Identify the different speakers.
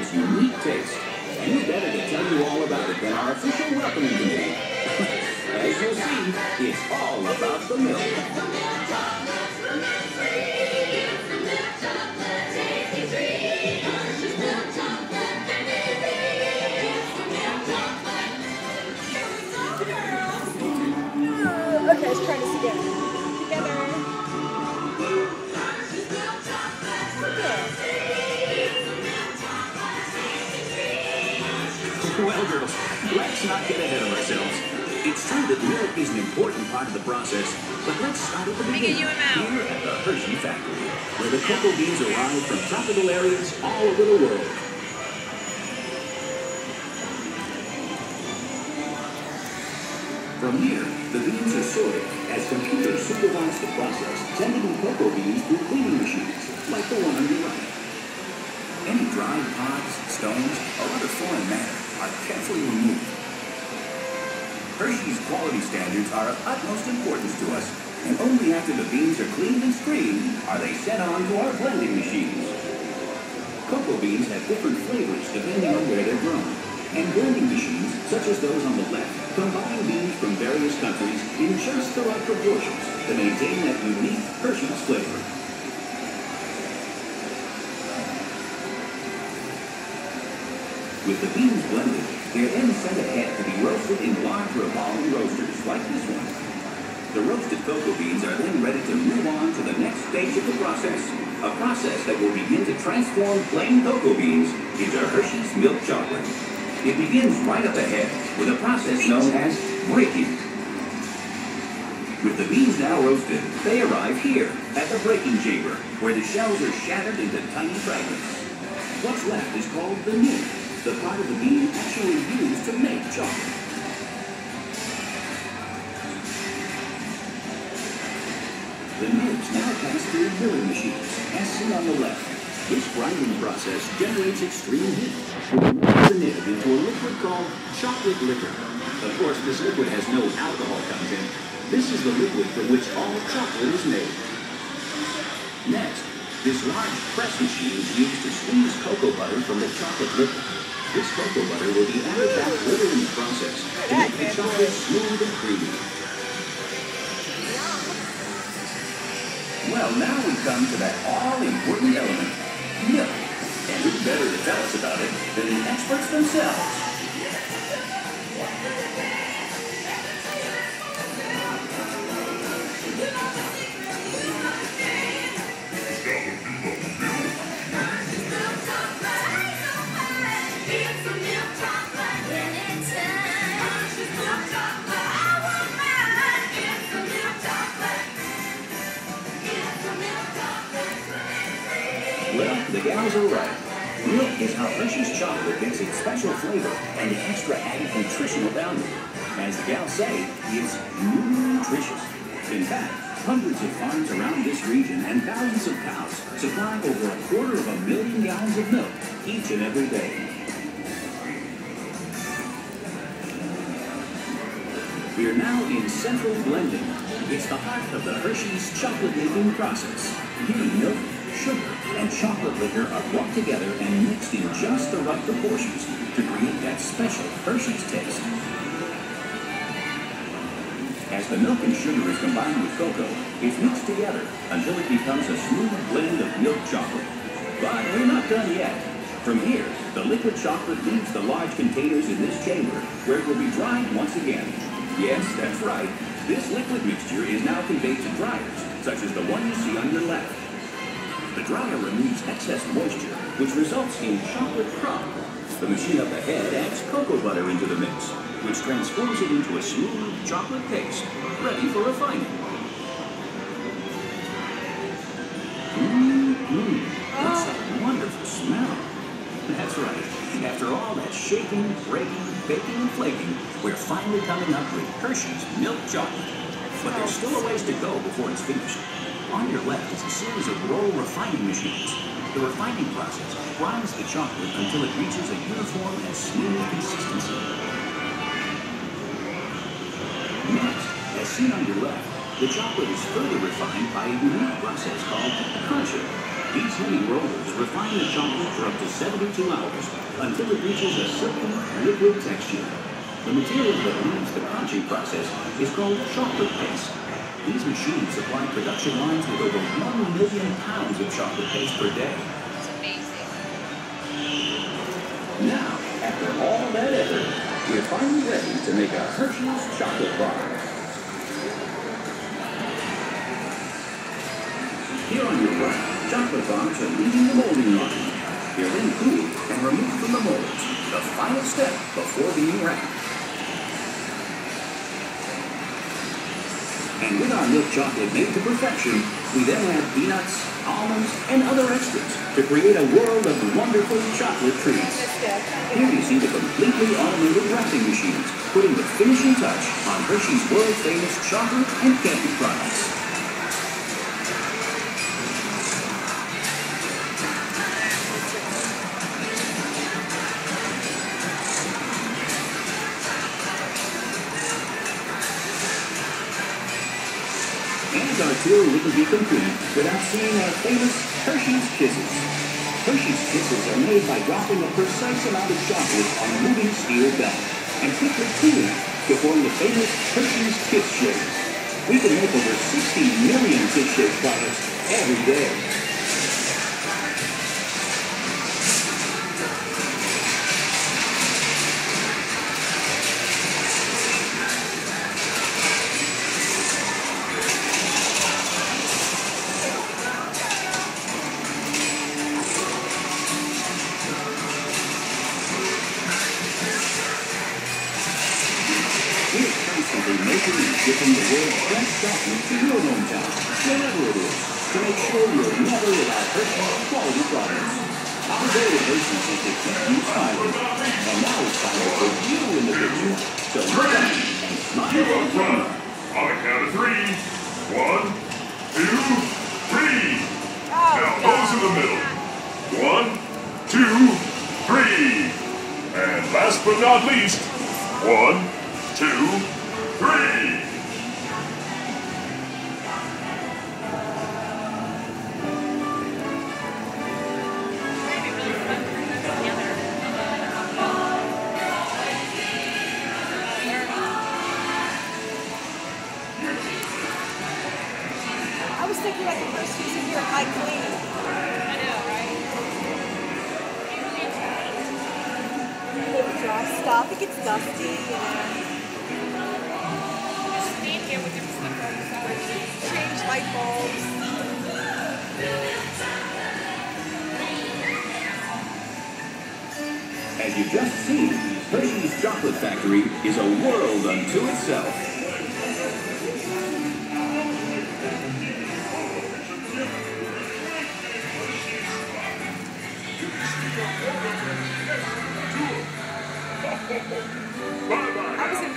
Speaker 1: Hershey's unique taste. And who better to tell you all about it than our official welcoming committee? As you'll see, it's all about the milk.
Speaker 2: Okay, let's try this again. Together.
Speaker 1: Well, girls, let's not get ahead of ourselves. It's true that milk is an important part of the process, but let's start at the beginning, here at the Hershey factory, where the cocoa beans arrive from tropical areas all over the world. From here, the beans are sorted as computers supervise the process, sending the cocoa beans through cleaning machines, like the one on your right. Any dried pods, stones, or other foreign matter are carefully removed. Hershey's quality standards are of utmost importance to us, and only after the beans are cleaned and screened are they sent on to our blending machines. Cocoa beans have different flavors depending on where they're grown, and blending machines, such as those on the left, combine beans from various countries in just the right proportions to maintain that unique Hershey's flavor. With the beans blended, they're then sent ahead to be roasted in large revolving roasters like this one. The roasted cocoa beans are then ready to move on to the next stage of the process, a process that will begin to transform plain cocoa beans into Hershey's milk chocolate. It begins right up ahead with a process known as breaking. With the beans now roasted, they arrive here at the breaking chamber, where the shells are shattered into tiny fragments. What's left is called the nib, the part of the bean actually used to make chocolate. The nibs now pass through milling machines, as seen on the left. This grinding process generates extreme heat, which moves the nib into a liquid called chocolate liquor. Of course, this liquid has no alcohol content. This is the liquid from which all chocolate is made. Next, this large press machine is used to squeeze cocoa butter from the chocolate liquor. This cocoa butter will be added back later in the process to make the chocolate smooth and creamy. Well, now we come to that all-important element, milk. And who better to tell us about it than the experts themselves? Well, the gals are right. Milk is how Hershey's chocolate gets its special flavor and the extra added nutritional value. As the gals say, it's nutritious. In fact, hundreds of farms around this region and thousands of cows supply over 250,000 gallons of milk each and every day. We're now in central blending. It's the heart of the Hershey's chocolate making process. Here, milk, sugar, and chocolate liquor are brought together and mixed in just the right proportions to create that special Hershey's taste. As the milk and sugar is combined with cocoa, it's mixed together until it becomes a smooth blend of milk chocolate. But we're not done yet. From here, the liquid chocolate leaves the large containers in this chamber, where it will be dried once again. Yes, that's right. This liquid mixture is now conveyed to dryers, such as the one you see on your left. The dryer removes excess moisture, which results in chocolate crumb. The machine up ahead adds cocoa butter into the mix, which transforms it into a smooth chocolate paste, ready for refining. What's that wonderful smell? That's right. After all that shaking, breaking, baking, and flaking, we're finally coming up with Hershey's milk chocolate. But there's still a ways to go before it's finished. On your left is a series of roll refining machines. The refining process grinds the chocolate until it reaches a uniform and smooth consistency. Next, as seen on your left, the chocolate is further refined by a unique process called crunching. These heavy rollers refine the chocolate for up to 72 hours until it reaches a silky, liquid texture. The material that leads the crunching process is called chocolate paste. These machines supply production lines with over 1 million pounds of chocolate paste per day.
Speaker 2: It's amazing.
Speaker 1: Now, after all that effort, we're finally ready to make a Hershey's chocolate bar. Here on your right, chocolate bars are leaving the molding line. They're then cooled and removed from the molds, the final step before being wrapped. And with our milk chocolate made to perfection, we then add peanuts, almonds, and other extras to create a world of wonderful chocolate treats. Here you see the completely automated wrapping machines, putting the finishing touch on Hershey's world-famous chocolate and candy products. And our tour wouldn't be complete without seeing our famous Hershey's Kisses. Hershey's Kisses are made by dropping a precise amount of chocolate on a moving steel belt and quickly cooling to form the famous Hershey's Kiss Shakes. We can make over 60 million Kiss Shake products every day. We're constantly making and shipping the world's best chocolate to your hometown, wherever it is, to make sure you're never without Hershey's quality products. Our goal at Hershey's is to keep you smiling. And now it's time to put you in the picture. So look out and smile for the camera.
Speaker 3: On a count of 3. 1, 2, 3. Now those in the middle. 1, 2, 3. And last but not least, 1, 2, 3.
Speaker 2: I was thinking about the first piece of your high clean. I know, right? Little drop stuff. It gets dusty, you know. Just stand here with your stuff. Change light bulbs.
Speaker 1: As you've just seen, Hershey's Chocolate Factory is a world unto itself.
Speaker 3: Bye-bye.
Speaker 2: I was in